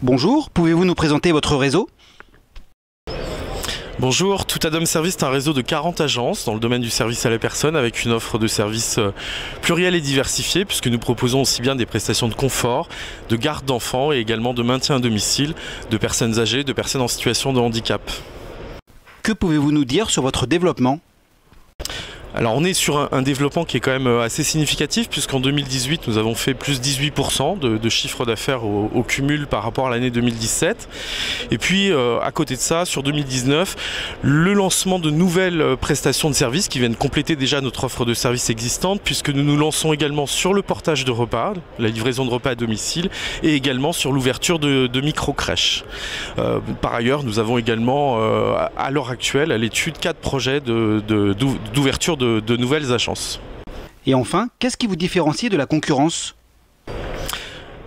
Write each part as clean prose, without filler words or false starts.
Bonjour, pouvez-vous nous présenter votre réseau? Bonjour, Toutadom Service est un réseau de 40 agences dans le domaine du service à la personne avec une offre de services plurielle et diversifiée puisque nous proposons aussi bien des prestations de confort, de garde d'enfants et également de maintien à domicile de personnes âgées, de personnes en situation de handicap. Que pouvez-vous nous dire sur votre développement? Alors on est sur un développement qui est quand même assez significatif puisqu'en 2018 nous avons fait plus 18% de chiffre d'affaires au cumul par rapport à l'année 2017. Et puis à côté de ça, sur 2019, le lancement de nouvelles prestations de services qui viennent compléter déjà notre offre de services existante puisque nous nous lançons également sur le portage de repas, la livraison de repas à domicile et également sur l'ouverture de micro-crèches. Par ailleurs, nous avons également à l'heure actuelle à l'étude 4 projets d'ouverture de nouvelles agences. Et enfin, qu'est-ce qui vous différencie de la concurrence?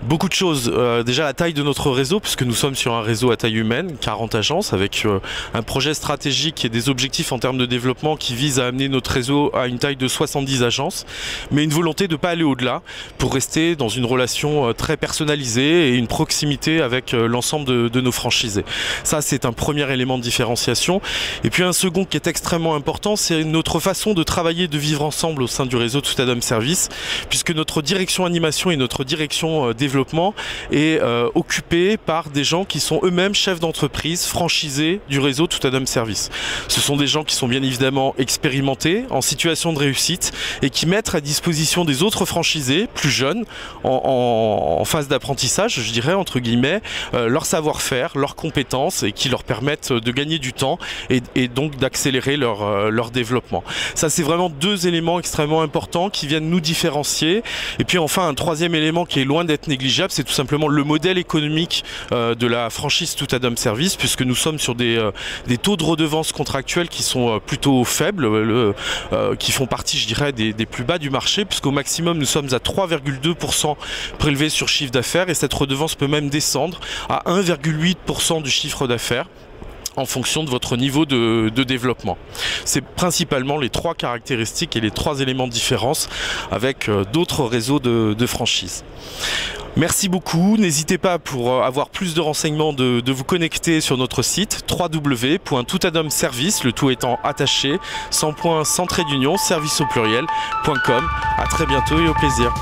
Beaucoup de choses. Déjà la taille de notre réseau, puisque nous sommes sur un réseau à taille humaine, 40 agences, avec un projet stratégique et des objectifs en termes de développement qui visent à amener notre réseau à une taille de 70 agences, mais une volonté de ne pas aller au-delà pour rester dans une relation très personnalisée et une proximité avec l'ensemble de nos franchisés. Ça, c'est un premier élément de différenciation. Et puis un second qui est extrêmement important, c'est notre façon de travailler, de vivre ensemble au sein du réseau Toutadom Service, puisque notre direction animation et notre direction développement est occupé par des gens qui sont eux-mêmes chefs d'entreprise, franchisés du réseau Toutadom Service. Ce sont des gens qui sont bien évidemment expérimentés, en situation de réussite et qui mettent à disposition des autres franchisés, plus jeunes, en phase d'apprentissage, je dirais, entre guillemets, leur savoir-faire, leurs compétences et qui leur permettent de gagner du temps et donc d'accélérer leur développement. Ça, c'est vraiment deux éléments extrêmement importants qui viennent nous différencier. Et puis enfin, un troisième élément qui est loin d'être négligeable, c'est tout simplement le modèle économique de la franchise Toutadom Service, puisque nous sommes sur des taux de redevance contractuels qui sont plutôt faibles, qui font partie, je dirais, des plus bas du marché, puisqu'au maximum nous sommes à 3,2% prélevés sur chiffre d'affaires et cette redevance peut même descendre à 1,8% du chiffre d'affaires en fonction de votre niveau de développement. C'est principalement les trois caractéristiques et les trois éléments de différence avec d'autres réseaux de franchise. Merci beaucoup, n'hésitez pas pour avoir plus de renseignements de vous connecter sur notre site www.toutadomservice, le tout étant attaché, sans point, sans trait d'union, service au pluriel.com. À très bientôt et au plaisir.